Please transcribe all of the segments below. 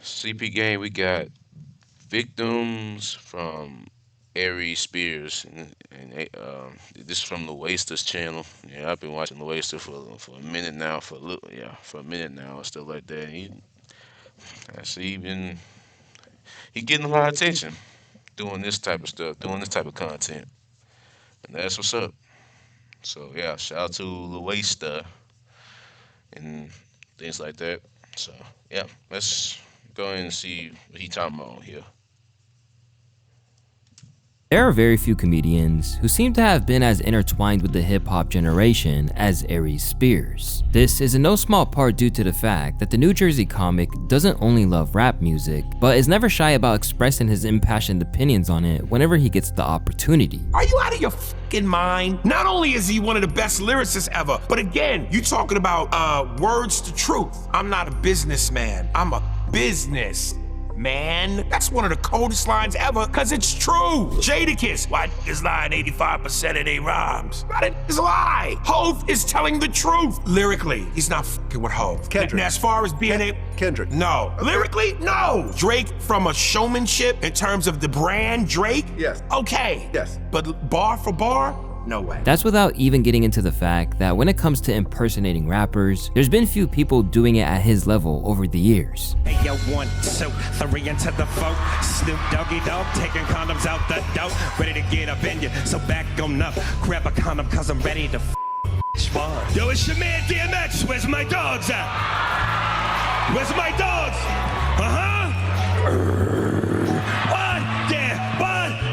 CP game, we got victims from Aries Spears, and this is from the Wasters channel. Yeah, I've been watching the Waster for a minute now, for a minute now, and stuff like that. I see he getting a lot of attention doing this type of stuff, doing this type of content, and that's what's up. So yeah, shout out to the Waster and things like that. So yeah, let's go ahead and see what he talking about here. There are very few comedians who seem to have been as intertwined with the hip-hop generation as Aries Spears. This is in no small part due to the fact that the New Jersey comic doesn't only love rap music, but is never shy about expressing his impassioned opinions on it whenever he gets the opportunity. Are you out of your fucking mind? Not only is he one of the best lyricists ever, but again, you talking about words to truth. I'm not a businessman, I'm a business. Man, that's one of the coldest lines ever, cause it's true. Jadakiss, why is lying 85% of their rhymes? That is a lie. Hov is telling the truth. Lyrically, he's not fucking with Hov. Kendrick. And as far as being a Kendrick. no. Lyrically, no. Drake from a showmanship in terms of the brand Drake? Yes. Okay. Yes. But bar for bar? No way. That's without even getting into the fact that when it comes to impersonating rappers, there's been few people doing it at his level over the years. Hey yo, 1, 2, 3 into the 4. Snoop Doggy Dogg taking condoms out the door. Ready to get up in you, so back on up. Grab a condom cause I'm ready to fun. Yo, it's your man DMX, where's my dogs at? Where's my dogs?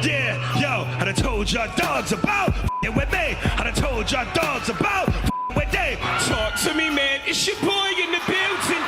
Yeah, yo, I done told y'all dogs about f***ing with me. I done told y'all dogs about f***ing with they. Talk to me, man, it's your boy in the building.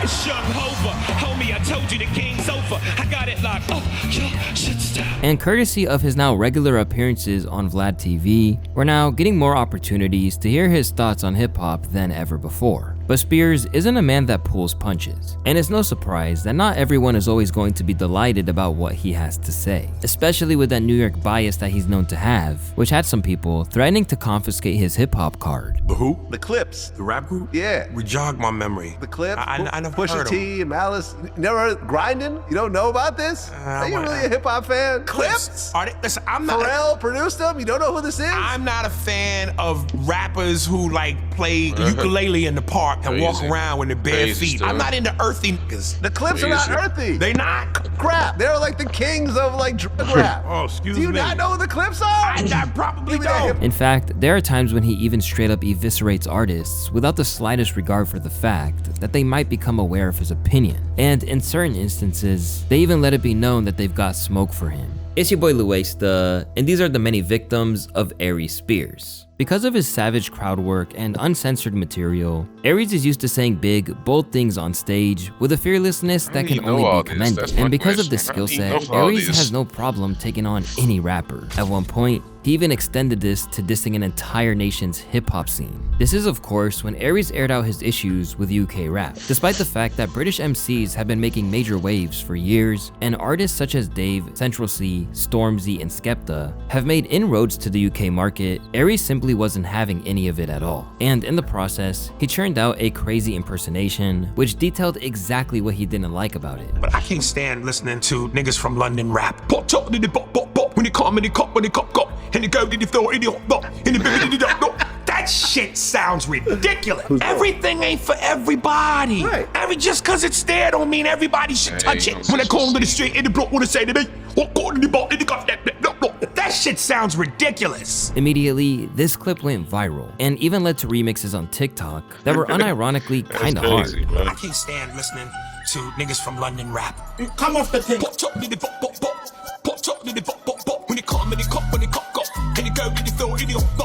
It's Young Hova, homie, I told you the game's over. I got it locked, oh, yo, shit's down. And courtesy of his now regular appearances on Vlad TV, we're now getting more opportunities to hear his thoughts on hip-hop than ever before. But Spears isn't a man that pulls punches, and it's no surprise that not everyone is always going to be delighted about what he has to say, especially with that New York bias that he's known to have, which had some people threatening to confiscate his hip-hop card. The who? The Clips. The rap group? Yeah. Rejog my memory. The Clips. I never Pusha heard T and Malice. You never heard Grinding? You don't know about this? Are you really a hip hop fan? Clips? Are they, listen, I'm not. Pharrell produced them. You don't know who this is? I'm not a fan of rappers who like play ukulele in the park and walk Crazy. around with their bare Crazy feet. stuff. I'm not into earthy niggas. The Clips are not Crazy. earthy. They not. Crap. They're like the kings of like drug rap. Oh, excuse Do you me. not know who the Clips are? I probably Give me that don't. hip- In fact, there are times when he even straight up eviscerates artists without the slightest regard for the fact that they might become aware of his opinion. And in certain instances, they even let it be known that they've got smoke for him. It's your boy Luesta, and these are the many victims of Aries Spears. Because of his savage crowd work and uncensored material, Aries is used to saying big, bold things on stage with a fearlessness that can only be commended. And because of this skill set, Aries has no problem taking on any rapper. At one point, he even extended this to dissing an entire nation's hip-hop scene. This is of course when Aries aired out his issues with UK rap, despite the fact that British MCs have been making major waves for years, and artists such as Dave, Central C, Stormzy, and Skepta have made inroads to the UK market. Aries simply wasn't having any of it at all. And in the process, he churned out a crazy impersonation, which detailed exactly what he didn't like about it. But I can't stand listening to niggas from London rap. Pop, chop, did it, pop, pop, pop. When it come, when it cop, when it cop, cop. And it go, did it throw, did it hop, and it did it hop. That shit sounds ridiculous. Everything ain't for everybody. Right. Just cause it's there don't mean everybody should touch it. When I call to the street in the block, wanna say to me, what caught in the ball, in the cup, that shit sounds ridiculous. Immediately, this clip went viral and even led to remixes on TikTok that were unironically kinda crazy, hard. bro. I can't stand listening to niggas from London rap. Come off the thing. Pop, chop, did it, pop, pop, pop. Pop, chop, did it, pop, pop, pop. When it come, when it cop, when it cop, cop. And it go, did it throw, did it hop,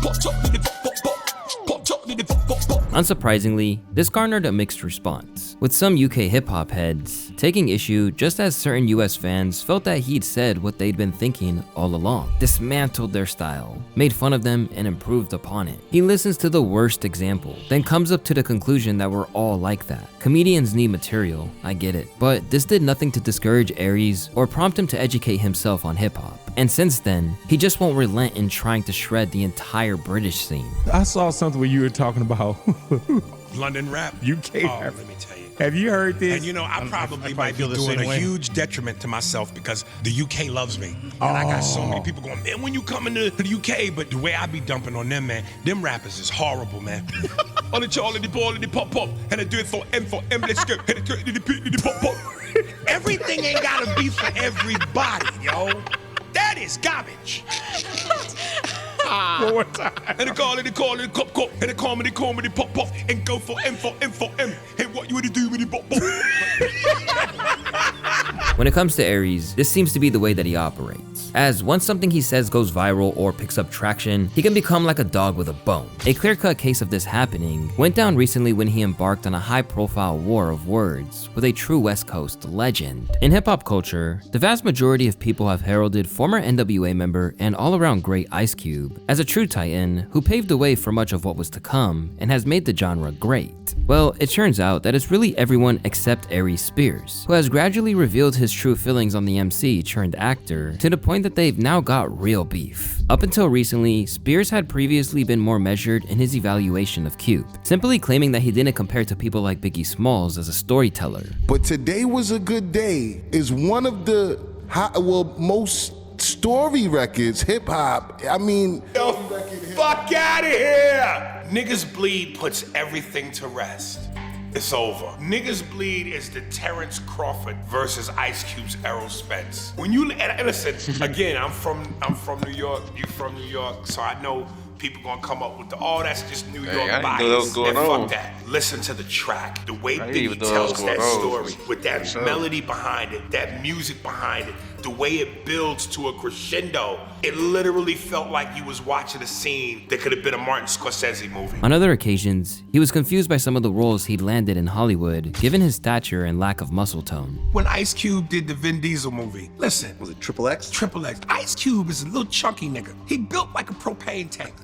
pop, chop, did it, pop, pop, pop. Pop, chop, did it, pop, pop, pop. Unsurprisingly, this garnered a mixed response, with some UK hip-hop heads taking issue just as certain US fans felt that he'd said what they'd been thinking all along, dismantled their style, made fun of them, and improved upon it. He listens to the worst example, then comes up to the conclusion that we're all like that. Comedians need material, I get it, but this did nothing to discourage Aries or prompt him to educate himself on hip-hop. And since then, he just won't relent in trying to shred the entire British scene. I saw something where you were talking about London rap. UK Oh, rap. let me tell you. Have you heard this? And you know, I probably I might be feel the doing same a way. huge detriment to myself because the UK loves me. And I got so many people going, man, when you coming to the UK? But the way I be dumping on them, man, them rappers is horrible, man. On the Charlie, the ball, the pop pop, and I do it for M, let's go. And the pop pop. Everything ain't gotta be for everybody, yo. That is garbage. One more time. And they call it, cop, cop, and they call me, pop, pop, and go for M. And what you wanna do with the pop, pop? When it comes to Aries, this seems to be the way that he operates, as once something he says goes viral or picks up traction, he can become like a dog with a bone. A clear-cut case of this happening went down recently when he embarked on a high-profile war of words with a true West Coast legend. In hip-hop culture, the vast majority of people have heralded former NWA member and all-around great Ice Cube as a true titan who paved the way for much of what was to come and has made the genre great. Well, it turns out that it's really everyone except Aries Spears, who has gradually revealed his true feelings on the MC turned actor to the point that they've now got real beef. Up until recently, Spears had previously been more measured in his evaluation of Cube, simply claiming that he didn't compare to people like Biggie Smalls as a storyteller. But Today Was a Good Day is one of the most story records, hip hop. I mean, Yo, fuck out of here! Niggas Bleed puts everything to rest. It's over. Niggas Bleed is the Terrence Crawford versus Ice Cube's Errol Spence. When you and listen, again, I'm from New York. You from New York, so I know people gonna come up with that's just New York I didn't know that was bias. going And fuck on. that. Listen to the track, the way I didn't even Biggie know that was tells that going on. story, with that For sure. melody behind it, that music behind it, the way it builds to a crescendo. It literally felt like you was watching a scene that could have been a Martin Scorsese movie. On other occasions, he was confused by some of the roles he'd landed in Hollywood, given his stature and lack of muscle tone. When Ice Cube did the Vin Diesel movie, listen. Was it Triple X? Triple X. Ice Cube is a little chunky nigga. He built like a propane tank.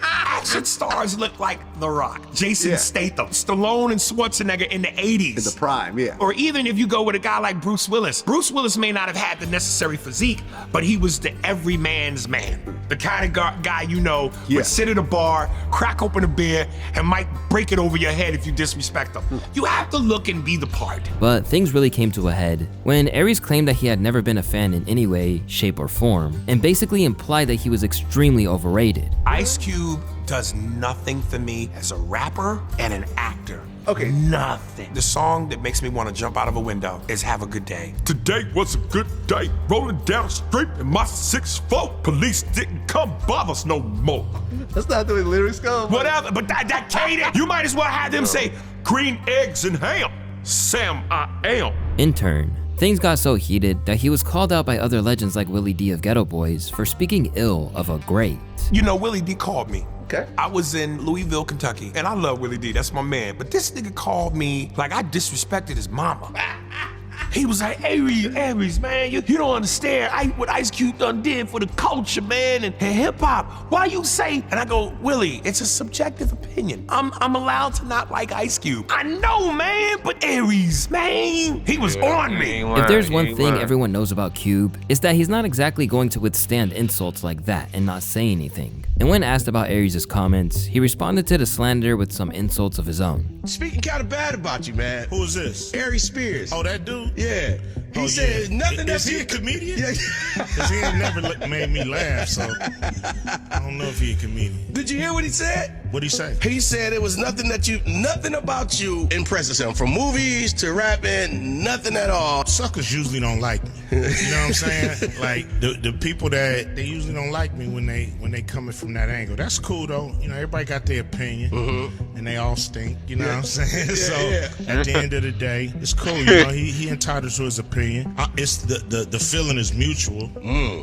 Action stars look like The Rock, Jason Statham, Stallone and Schwarzenegger in the 80s. In the prime, yeah. Or even if you go with a guy like Bruce Willis. Bruce Willis may not have had the necessary physique, but he was the everyman's man. The kind of guy you know would sit at a bar, crack open a beer, and might break it over your head if you disrespect him. You have to look and be the part. But things really came to a head when Aries claimed that he had never been a fan in any way, shape, or form, and basically implied that he was extremely overrated. Ice Cube does nothing for me as a rapper and an actor. Okay. Nothing. The song that makes me want to jump out of a window is Have a Good Day. Today was a good day. Rolling down the street in my 6'4". Police didn't come bother us no more. That's not the way the lyrics go. Whatever, but that cadence, you might as well have them say green eggs and ham. Sam, I am. In turn, things got so heated that he was called out by other legends like Willie D of Ghetto Boys for speaking ill of a great. You know, Willie D called me. Okay. I was in Louisville, Kentucky, and I love Willie D. That's my man. But this nigga called me like I disrespected his mama. He was like, Aries, man, you don't understand what Ice Cube done did for the culture, man, and hip hop. Why you say? And I go, Willie, it's a subjective opinion. I'm allowed to not like Ice Cube. I know, man, but Aries, man, he was on me. If there's one thing everyone knows about Cube, it's that he's not exactly going to withstand insults like that and not say anything. And when asked about Aries' comments, he responded to the slander with some insults of his own. Speaking kind of bad about you, man. Who's this? Aries Spears. Oh, that dude? Yeah. He Oh, said yeah. nothing Is that he you... a comedian? Yeah. Because he ain't never made me laugh, so I don't know if he a comedian. Did you hear what he said? What'd he say? He said it was nothing about you impresses him. From movies to rapping, nothing at all. Suckers usually don't like me. You know what I'm saying? Like the people that they usually don't like me when they coming from that angle. That's cool though. You know, everybody got their opinion, and they all stink. You know what I'm saying? At the end of the day, it's cool. You know, he entitled to his opinion. It's the feeling is mutual.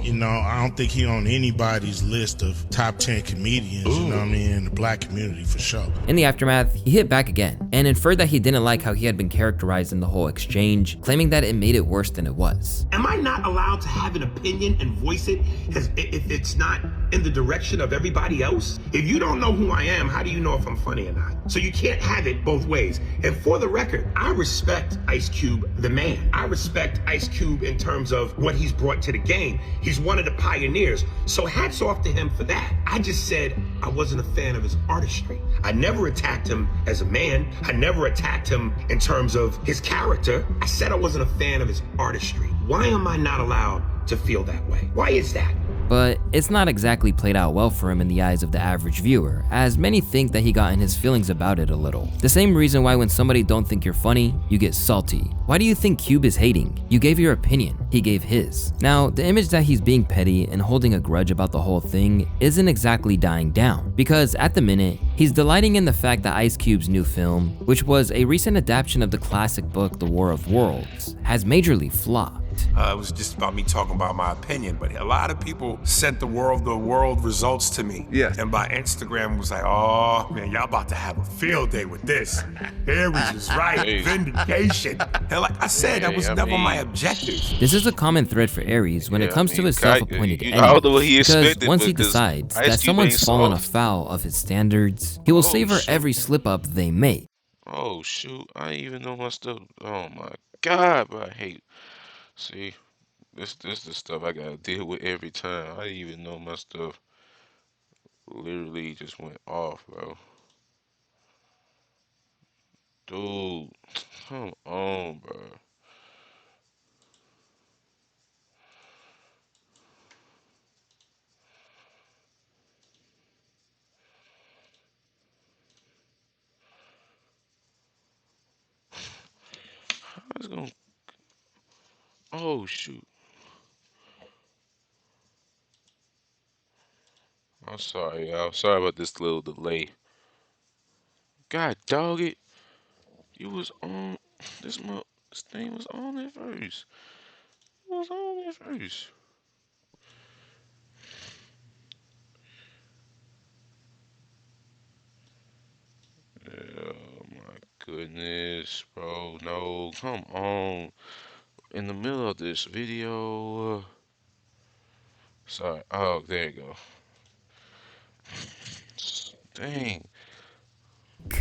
You know, I don't think he on anybody's list of top 10 comedians. You know what I mean? In the black community for sure. In the aftermath, he hit back again and inferred that he didn't like how he had been characterized in the whole exchange, claiming that it made it worse than it was. Am I not allowed to have an opinion and voice it if it's not in the direction of everybody else? If you don't know who I am, how do you know if I'm funny or not? So you can't have it both ways. And for the record, I respect Ice Cube, the man. I respect Ice Cube in terms of what he's brought to the game. He's one of the pioneers. So hats off to him for that. I just said I wasn't a fan of his artistry. I never attacked him as a man. I never attacked him in terms of his character. I said I wasn't a fan of his artistry. Why am I not allowed to feel that way? Why is that? But it's not exactly played out well for him in the eyes of the average viewer, as many think that he got in his feelings about it a little. The same reason why when somebody don't think you're funny, you get salty. Why do you think Cube is hating? You gave your opinion, he gave his. Now, the image that he's being petty and holding a grudge about the whole thing isn't exactly dying down, because at the minute, he's delighting in the fact that Ice Cube's new film, which was a recent adaptation of the classic book The War of Worlds, has majorly flopped. It was just about me talking about my opinion, but a lot of people sent the world results to me. Yeah. And by Instagram was like, oh man, y'all about to have a field day with this. Aries is right, Hey. vindication. And like I said, that was I never mean- my objective. This is a common thread for Aries when it Yeah, comes I to mean, his Kai- self-appointed I don't know what he enemies, because expected, once he because decides Ice that Cube someone's ain't fallen soft. afoul of his standards, he will Oh, savor shit. every slip-up they make. Oh shoot, I didn't even know my stuff. Oh my god, bro, I hate. See, this the stuff I gotta deal with every time. I didn't even know my stuff literally just went off, bro. Dude, come on, bro. I was gonna. Oh shoot. I'm sorry, y'all. Sorry about this little delay. God dog it. You was on this thing was on it first. It was on it first. Oh my goodness, bro. No, come on. In the middle of this video. Sorry. Oh, there you go. Dang.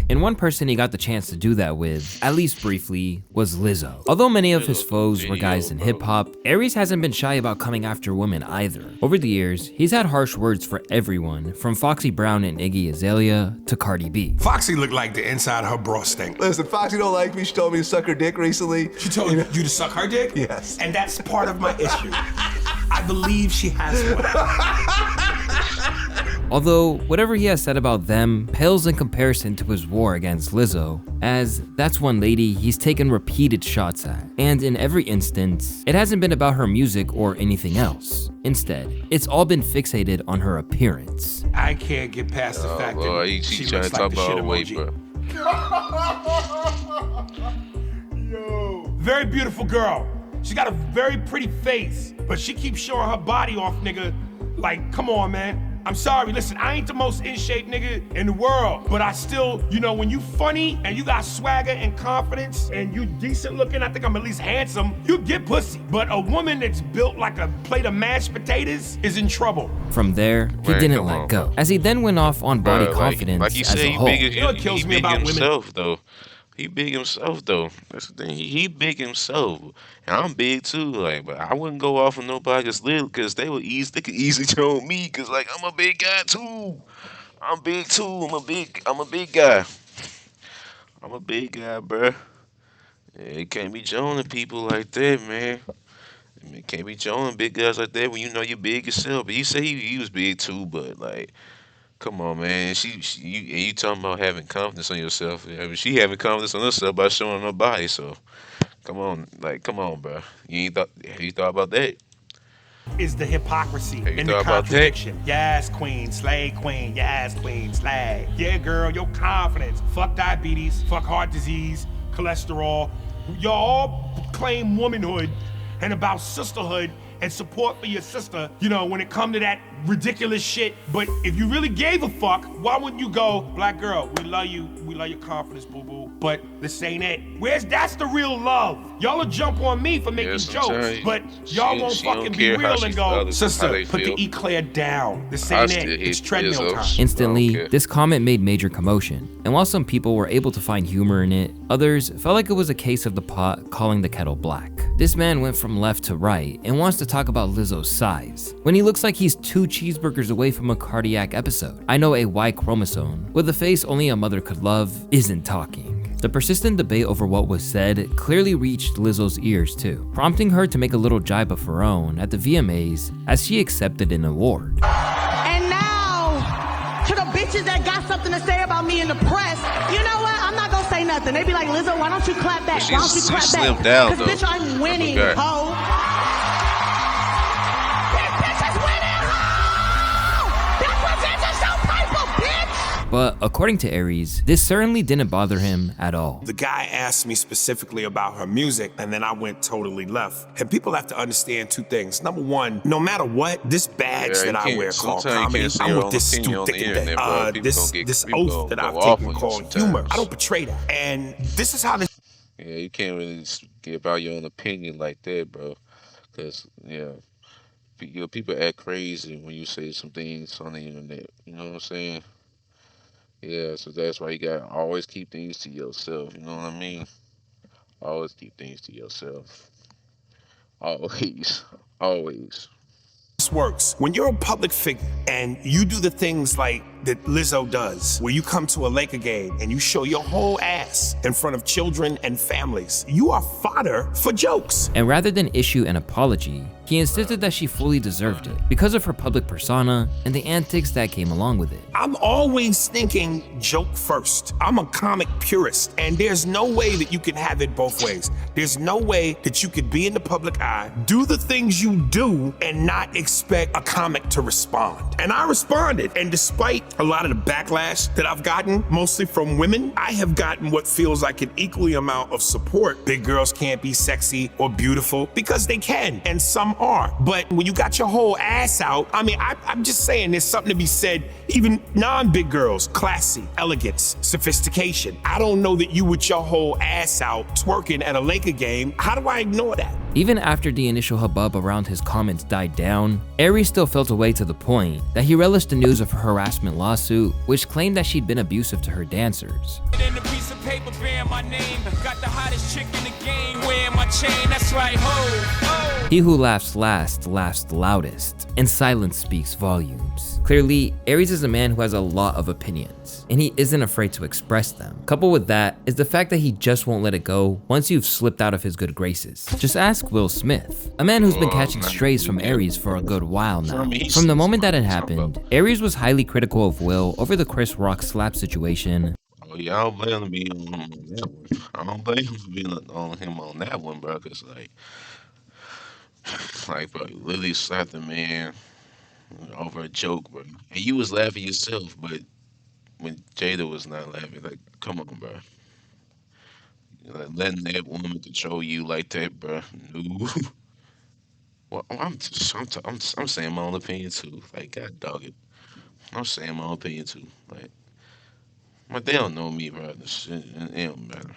And one person he got the chance to do that with, at least briefly, was Lizzo. Although many of his foes were guys in hip-hop, Aries hasn't been shy about coming after women either. Over the years, he's had harsh words for everyone, from Foxy Brown and Iggy Azalea to Cardi B. Foxy looked like the inside of her bra stink. Listen, Foxy don't like me. She told me to suck her dick recently. She told you to suck her dick? Yes. And that's part of my issue. I believe she has one. Although, whatever he has said about them pales in comparison to his war against Lizzo, as that's one lady he's taken repeated shots at. And in every instance, it hasn't been about her music or anything else. Instead, it's all been fixated on her appearance. I can't get past the fact Boy, that he she trying to looks talk like the shit about weight, emoji. bro. Very beautiful girl. She got a very pretty face, but she keeps showing her body off, nigga. Like, come on, man. I'm sorry, listen, I ain't the most in shape nigga in the world, but I still, you know, when you funny and you got swagger and confidence and you decent looking, I think I'm at least handsome, you get pussy. But a woman that's built like a plate of mashed potatoes is in trouble. From there, he Man, didn't come let on, go, bro. as he then went off on body Bro, confidence like he as said, a he whole. big, You know what kills he me big about women? himself though. He big himself though. That's the thing. He big himself, and I'm big too. Like, but I wouldn't go off on nobody just little, cause they could easily tell me, cause like I'm a big guy too. I'm big too. I'm a big guy. I'm a big guy, bruh. Yeah, you can't be joining people like that, man. I mean, can't be joining big guys like that when you know you're big yourself. But he said he was big too, but like. Come on, man. You talking about having confidence on yourself? I mean, she having confidence on herself by showing her body. So come on, bro. Have you thought about that? Is the hypocrisy Hey, you and the thought about that? contradiction. Yes, queen, slay queen, yes, queen, slay. Yeah, girl, your confidence. Fuck diabetes, fuck heart disease, cholesterol. Y'all all claim womanhood and about sisterhood and support for your sister, you know, when it come to that ridiculous shit. But if you really gave a fuck, why wouldn't you go, black girl, we love you, we love your confidence, boo-boo, but this ain't it. That's the real love? Y'all will jump on me for making jokes, sometimes but y'all won't she don't fucking be care how real and she- go, how sister, they put feel. the eclair down. This I ain't still it. hate It's treadmill Lizzo. time. Instantly, Okay. this comment made major commotion, and while some people were able to find humor in it, others felt like it was a case of the pot calling the kettle black. This man went from left to right and wants to talk about Lizzo's size, when he looks like he's 2 cheeseburgers away from a cardiac episode. I know a Y chromosome, with a face only a mother could love, isn't talking. The persistent debate over what was said clearly reached Lizzo's ears too, prompting her to make a little jibe of her own at the VMAs as she accepted an award. And now, to the bitches that got something to say about me in the press, you know what? I'm not gonna say nothing. They be like, Lizzo, why don't you clap back? Why don't you clap back? Slimmed down, though. Cause bitch, I'm winning, ho. This bitch is winning, ho! That's what bitches so playful, bitch! But according to Aries, this certainly didn't bother him at all. The guy asked me specifically about her music, and then I went totally left. And people have to understand 2 things. Number one, no matter what, this badge that I wear called comedy, I'm with this stupid thing that this oath that I've taken called humor. I don't betray that. And this is how this. Yeah, you can't really give out your own opinion like that, bro. Because, people act crazy when you say some things on the internet. You know what I'm saying? Yeah, so that's why you gotta always keep things to yourself. You know what I mean? Always keep things to yourself. Always. Always. Works. When you're a public figure and you do the things like that Lizzo does, where you come to a Laker game and you show your whole ass in front of children and families, you are fodder for jokes. And rather than issue an apology, he insisted that she fully deserved it because of her public persona and the antics that came along with it. I'm always thinking joke first. I'm a comic purist, and there's no way that you can have it both ways. There's no way that you could be in the public eye, do the things you do, and not expect a comic to respond. And I responded, and despite a lot of the backlash that I've gotten, mostly from women, I have gotten what feels like an equally amount of support. Big girls can't be sexy or beautiful, because they can, and some are. But when you got your whole ass out, I mean, I'm just saying there's something to be said, even non-big girls, classy, elegance, sophistication. I don't know that you with your whole ass out twerking at a Laker game. How do I ignore that? Even after the initial hubbub around his comments died down, Aries still felt away to the point that he relished the news of her harassment lawsuit, which claimed that she'd been abusive to her dancers. In a piece of paper bearing my name, got the hottest chick in the game wearing my chain, that's right, ho. He who laughs last laughs the loudest, and silence speaks volumes. Clearly, Aries is a man who has a lot of opinions, and he isn't afraid to express them. Coupled with that is the fact that he just won't let it go once you've slipped out of his good graces. Just ask Will Smith, a man who's been catching strays from Aries for a good while now. From the moment that it happened, Aries was highly critical of Will over the Chris Rock slap situation. Oh yeah, I don't blame him being on that one. I don't blame him for being on him on that one, bro. Cause bro, you literally slapped the man over a joke, bro. And you was laughing yourself, but when Jada was not laughing, like, come on, bro. Like, letting that woman control you like that, bro. No. Well, I'm saying my own opinion too. Like, God dog it. I'm saying my own opinion too. Like, they don't know me, bro. This shit, it don't matter.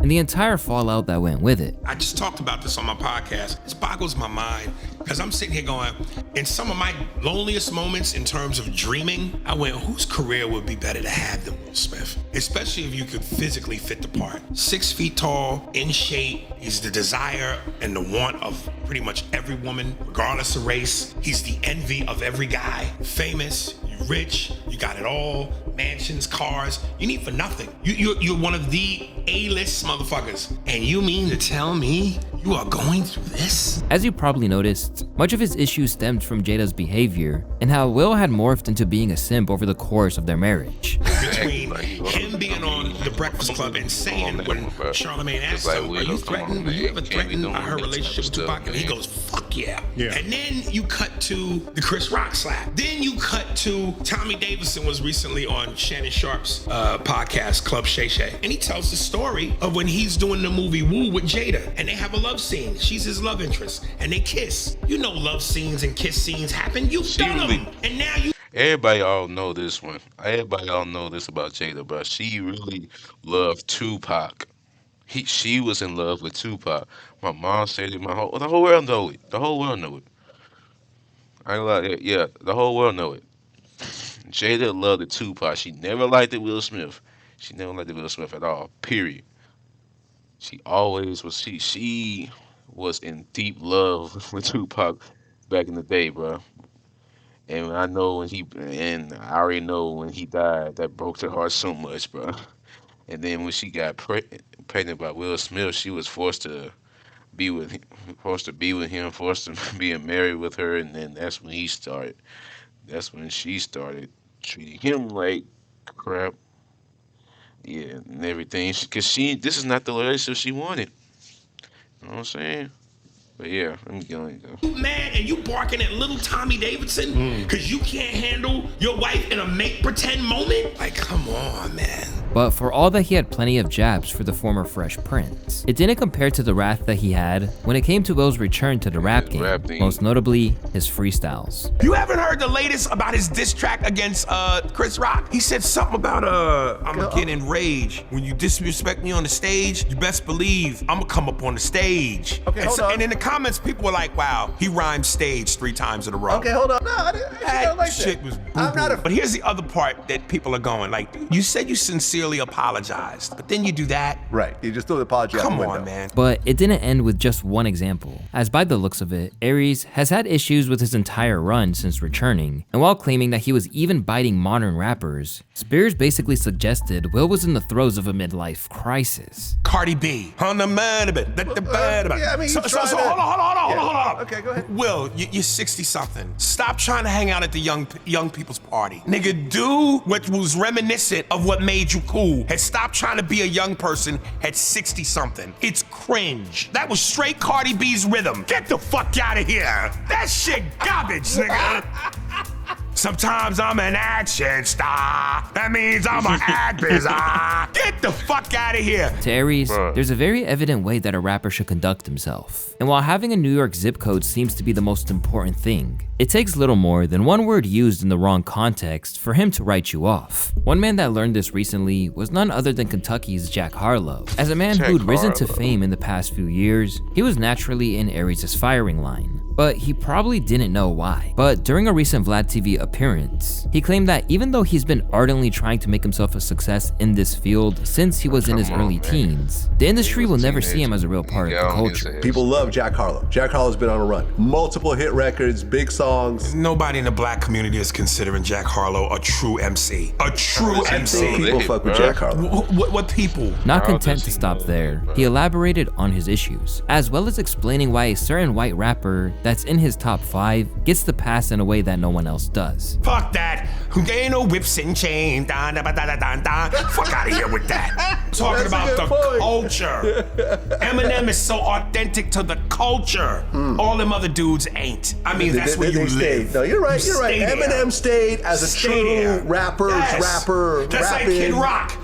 And the entire fallout that went with it. I just talked about this on my podcast. This boggles my mind because I'm sitting here going, in some of my loneliest moments in terms of dreaming, I went, whose career would be better to have than Will Smith? Especially if you could physically fit the part. 6 feet tall, in shape. He's the desire and the want of pretty much every woman, regardless of race. He's the envy of every guy. Famous, you rich, you got it all. Mansions, cars, you need for nothing. You're one of the A-list motherfuckers. And you mean to tell me you are going through this? As you probably noticed, much of his issues stemmed from Jada's behavior and how Will had morphed into being a simp over the course of their marriage. Between him being on The Breakfast Club and saying when Charlamagne asked him, are you threatened? Were you ever threatened by her relationship with Tupac? And he goes, fuck yeah. And then you cut to the Chris Rock slap. Then you cut to Tommy Davidson was recently on Shannon Sharp's podcast, Club Shay Shay. And he tells the story of when he's doing the movie Woo with Jada. And they have a love scene. She's his love interest. And they kiss. You know love scenes and kiss scenes happen. You've done them. And now you... Everybody all know this one. Everybody all know this about Jada, bro. She really loved Tupac. She was in love with Tupac. My mom said it. The whole world know it. The whole world know it. I ain't gonna lie. Yeah, the whole world know it. Jada loved the Tupac. She never liked the Will Smith. She never liked the Will Smith at all. Period. She always was. She was in deep love with Tupac back in the day, bro. And I know when and I already know when he died, that broke her heart so much, bro. And then when she got pregnant by Will Smith, she was be with him, forced to be with him, forced to being married with her, and then that's when he started. That's when she started treating him like crap. Yeah, and everything. Cause this is not the relationship she wanted. You know what I'm saying? But yeah, I'm going to go. You mad and you barking at little Tommy Davidson because you can't handle your wife in a make pretend moment? Like, come on, man. But for all that he had plenty of jabs for the former Fresh Prince, it didn't compare to the wrath that he had when it came to Will's return to the rap game, most notably his freestyles. You haven't heard the latest about his diss track against Chris Rock? He said something about I'ma get enraged. When you disrespect me on the stage, you best believe I'ma come up on the stage. Okay, hold on. And in the comments, people were like, wow, he rhymed stage 3 times in a row. Okay, hold on. No, I didn't like shit that. was I'm not a... But here's the other part that people are going, like, you said you sincerely apologized, but then you do that. Right, you just threw the apology out the window. Come on, man. But it didn't end with just one example, as by the looks of it, Aries has had issues with his entire run since returning, and while claiming that he was even biting modern rappers, Spears basically suggested Will was in the throes of a midlife crisis. Cardi B, on the man, yeah, I mean, so hold on. Okay, go ahead. Will, you're 60-something. Stop trying to hang out at the young people's party. Nigga, do what was reminiscent of what made you cool, and stop trying to be a young person at 60-something. It's cringe. That was straight Cardi B's rhythm. Get the fuck out of here. That shit garbage, nigga. Sometimes I'm an action star. That means I'm an actor. Get the fuck out of here. To Aries, there's a very evident way that a rapper should conduct himself. And while having a New York zip code seems to be the most important thing, it takes little more than one word used in the wrong context for him to write you off. One man that learned this recently was none other than Kentucky's Jack Harlow. As a man who'd risen to fame in the past few years, he was naturally in Aries' firing line, but he probably didn't know why. But during a recent Vlad TV appearance, he claimed that even though he's been ardently trying to make himself a success in this field since he was in his early teens, the industry will never see him as a real part of the culture. People love Jack Harlow. Jack Harlow's been on a run. Multiple hit records, big songs. Nobody in the black community is considering Jack Harlow a true MC. A true MC. People fuck with Jack Harlow. What people? Not content to stop there, he elaborated on his issues, as well as explaining why a certain white rapper that's in his top 5 gets the pass in a way that no one else does. Fuck that. Ain't no whips and chains. Fuck out of here with that. Talking about the culture. Eminem is so authentic to the culture. All them other dudes ain't. I mean, that's where you live. No, you're right. You're right. Eminem stayed as a true rapper. That's like Kid Rock.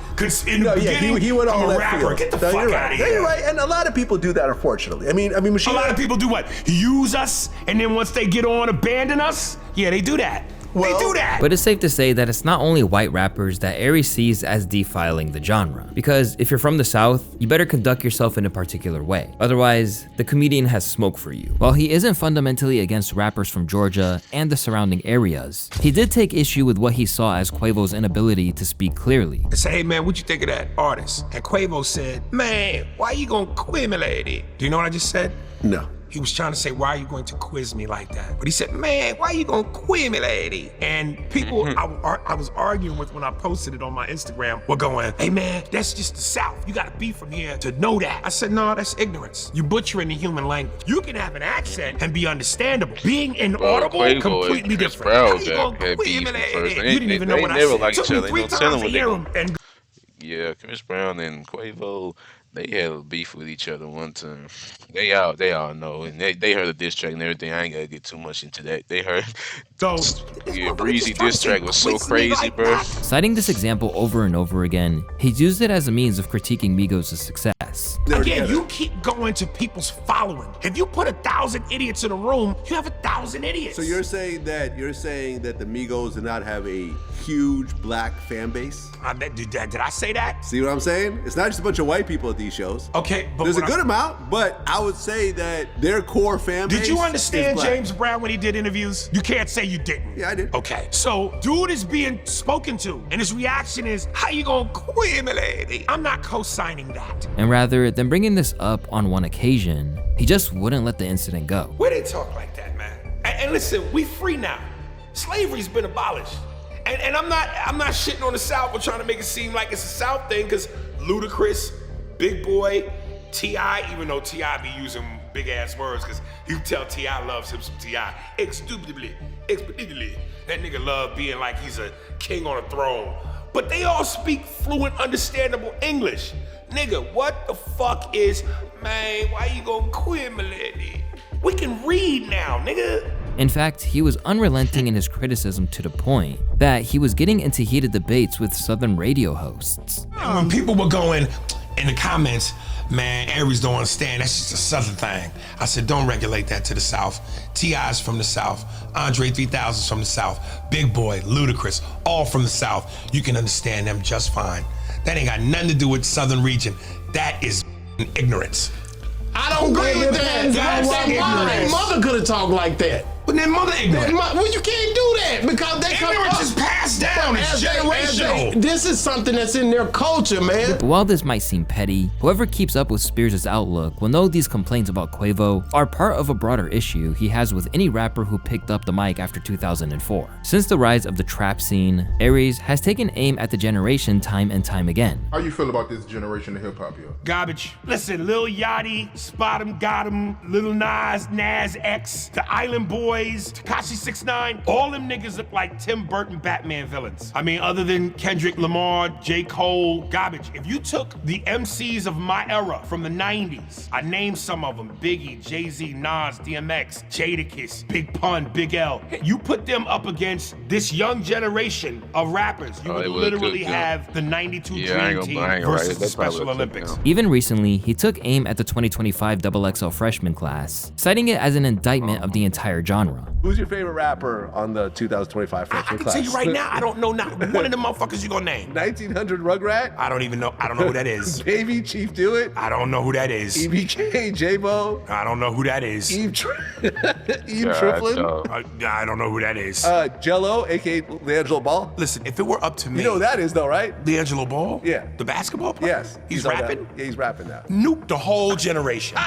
In the beginning, he went on I'm a left rapper. field. Get the fuck out of here. You're right, and a lot of people do that, unfortunately. I mean, a lot of people do what? Use us, and then once they get on, abandon us? Yeah, they do that. They do that. But it's safe to say that it's not only white rappers that Aries sees as defiling the genre. Because if you're from the South, you better conduct yourself in a particular way. Otherwise, the comedian has smoke for you. While he isn't fundamentally against rappers from Georgia and the surrounding areas, he did take issue with what he saw as Quavo's inability to speak clearly. I said, hey man, what you think of that artist? And Quavo said, man, why you gonna quiz me, lady? Do you know what I just said? No. He was trying to say, why are you going to quiz me like that? But he said, man, why are you going to quiz me, lady? And people I was arguing with when I posted it on my Instagram were going, hey man, that's just the South. You got to be from here to know that. I said, no, that's ignorance. You butchering the human language. You can have an accent and be understandable. Being inaudible, completely different. How you going to quiz me, lady? You didn't even know what I said. Took me 3 times to hear him. And yeah, Chris Brown and Quavo, they had a beef with each other one time. They all know, and they heard the diss track and everything. I ain't gotta get too much into that. They heard, Breezy diss track was so crazy, bro. Citing this example over and over again, he's used it as a means of critiquing Migos' success. Again, you keep going to people's following. If you put 1,000 idiots in a room, you have 1,000 idiots. So you're saying that the Migos did not have a huge black fan base. Did I say that? See what I'm saying? It's not just a bunch of white people at these shows. Okay, but there's a good amount, but I would say that their core fan base. Did you understand is black. James Brown when he did interviews? You can't say you didn't. Yeah, I did. Okay, so dude is being spoken to, and his reaction is, "How you gonna quit me, lady?" I'm not co-signing that. And rather than bringing this up on one occasion, he just wouldn't let the incident go. Where they talk like that, man? And listen, we free now. Slavery's been abolished. And I'm not shitting on the South or trying to make it seem like it's a South thing, because Ludacris, Big Boy, T.I., even though T.I. be using big ass words, because you tell T.I. loves him some T.I. Expediently. That nigga love being like he's a king on a throne. But they all speak fluent, understandable English. Nigga, what the fuck is, man, why you gonna quit me, lady? We can read now, nigga. In fact, he was unrelenting in his criticism to the point that he was getting into heated debates with Southern radio hosts. And when people were going in the comments, man, Aries don't understand, that's just a Southern thing. I said, don't regulate that to the South. T.I.'s from the South, Andre 3000's from the South, Big Boy, Ludacris, all from the South. You can understand them just fine. That ain't got nothing to do with Southern region. That is ignorance. I don't agree with that. That's ignorance. Mother could have talked like that. But then mother ignorant. Well, you can't do that because they ignorance is passed down. It's generational. This is something that's in their culture, man. But while this might seem petty, whoever keeps up with Spears' outlook will know these complaints about Quavo are part of a broader issue he has with any rapper who picked up the mic after 2004. Since the rise of the trap scene, Aries has taken aim at the generation time and time again. How you feel about this generation of hip hop here? Garbage. Listen, Lil Yachty, Spot 'em, Got 'em, Lil Nas, Nas X, The Island Boys, Tekashi 6ix9ine, all them niggas look like Tim Burton Batman villains. I mean, other than Kendrick Lamar, J. Cole, garbage. If you took the MCs of my era from the 90s, I named some of them, Biggie, Jay-Z, Nas, DMX, Jadakiss, Big Pun, Big L. You put them up against this young generation of rappers, you would literally have the 92 Dream Team versus the Special Olympics. Even recently, he took aim at the 2025 XXL freshman class, citing it as an indictment of the entire genre. Who's your favorite rapper on the 2025 freshman I can class? tell you right now, I don't know not one of the motherfuckers you gonna name. 1900 Rugrat? I don't even know. I don't know who that is. Baby Chief Do It? I don't know who that is. EBK, J-Bo? I don't know who that is. Eve Triplin? I don't know who that is. Jello, aka LeAngelo Ball? Listen, if it were up to me. You know who that is though, right? LeAngelo Ball? Yeah. The basketball player? Yes. He's rapping? Yeah, he's rapping now. Nuke the whole generation.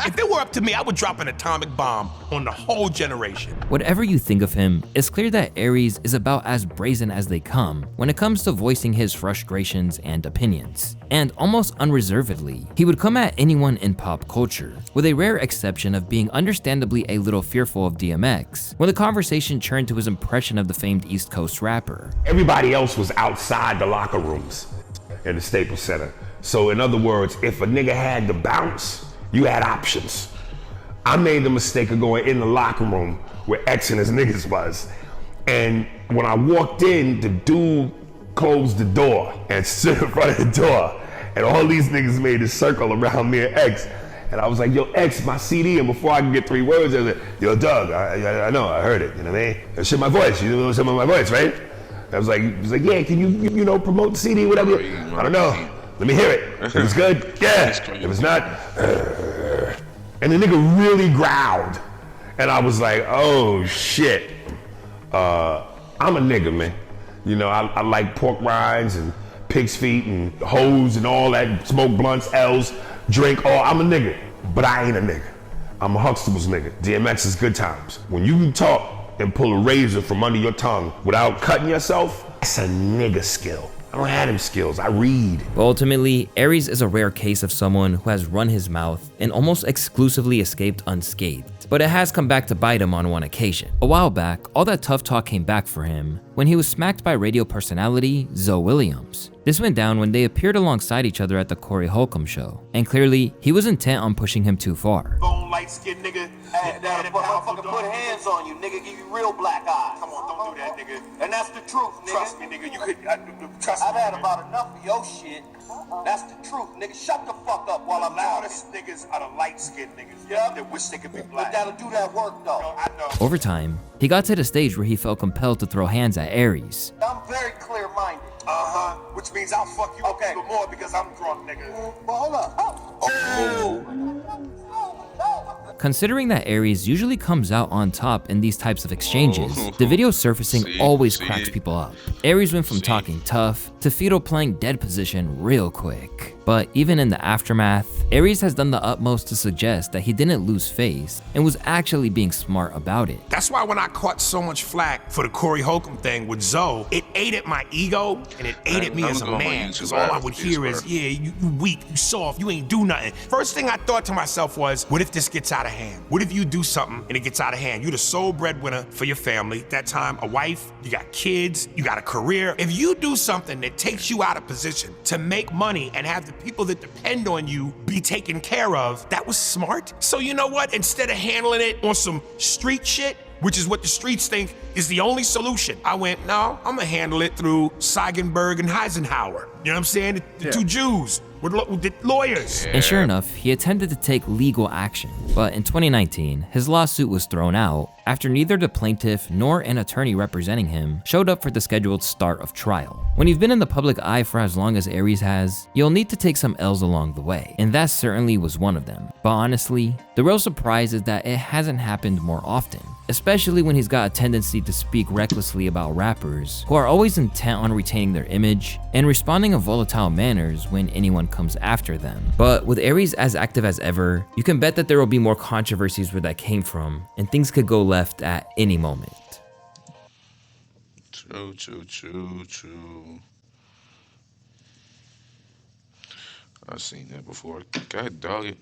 If it were up to me, I would drop an atomic bomb on the whole generation. Whatever you think of him, it's clear that Aries is about as brazen as they come when it comes to voicing his frustrations and opinions. And almost unreservedly, he would come at anyone in pop culture, with a rare exception of being understandably a little fearful of DMX, when the conversation turned to his impression of the famed East Coast rapper. Everybody else was outside the locker rooms in the Staples Center. So in other words, if a nigga had to bounce, you had options. I made the mistake of going in the locker room where X and his niggas was. And when I walked in, the dude closed the door and stood in front of the door. And all these niggas made a circle around me and X. And I was like, yo, X, my CD. And before I could get 3 words, I was like, yo, Doug, I know, I heard it, you know what I mean? It's in my voice, you know some of my voice, right? I was like, he was like, yeah, can you know, promote the CD, whatever? I don't know, let me hear it. If it's good, yeah. If it's not, and the nigga really growled. And I was like, oh shit, I'm a nigga, man. You know, I like pork rinds and pig's feet and hoes and all that, smoke blunts, L's, drink, I'm a nigga. But I ain't a nigga. I'm a Huxtable's nigga. DMX is good times. When you can talk and pull a razor from under your tongue without cutting yourself, that's a nigga skill. I don't have them skills, I read. But ultimately, Aries is a rare case of someone who has run his mouth and almost exclusively escaped unscathed. But it has come back to bite him on one occasion. A while back, all that tough talk came back for him when he was smacked by radio personality Zoe Williams. This went down when they appeared alongside each other at the Corey Holcomb show, and clearly, he was intent on pushing him too far. Light-skinned nigga. Hey, that motherfucker put hands on you, nigga. Give you real black eyes. Come on, don't do that, nigga. And that's the truth, nigga. Trust me, nigga. You could trust me. I've had about enough of your shit. That's the truth, nigga. Shut the fuck up while I'm out. Loudest niggas are the light-skinned niggas. Yep. That wish they could be black. But that'll do that work, though. No, I know. Over time, he got to the stage where he felt compelled to throw hands at Aries. I'm very clear-minded. Uh-huh. Which means I'll fuck you up even more because I'm drunk, nigga. But hold up. Oh. Considering that Aries usually comes out on top in these types of exchanges, the video surfacing always cracks people up. Aries went from talking tough to fetal playing dead position real quick. But even in the aftermath, Aries has done the utmost to suggest that he didn't lose face and was actually being smart about it. That's why when I caught so much flack for the Corey Holcomb thing with Zoe, it ate at my ego and it ate at me as a man. Because all I would hear is, yeah, you weak, you soft, you ain't do nothing. First thing I thought to myself was, what if this gets out of hand? What if you do something and it gets out of hand? You're the sole breadwinner for your family. At that time, a wife, you got kids, you got a career. If you do something that takes you out of position to make money and have the people that depend on you be taken care of, that was smart. So you know what? Instead of handling it on some street shit, which is what the streets think is the only solution, I went, no, I'm gonna handle it through Seigenberg and Eisenhower. You know what I'm saying? The two Jews with lawyers. And sure enough, he attempted to take legal action. But in 2019, his lawsuit was thrown out after neither the plaintiff nor an attorney representing him showed up for the scheduled start of trial. When you've been in the public eye for as long as Aries has, you'll need to take some L's along the way, and that certainly was one of them. But honestly, the real surprise is that it hasn't happened more often, especially when he's got a tendency to speak recklessly about rappers who are always intent on retaining their image and responding in volatile manners when anyone comes after them. But with Aries as active as ever, you can bet that there will be more controversies where that came from, and things could go left at any moment. True. I've seen that before. God dog it.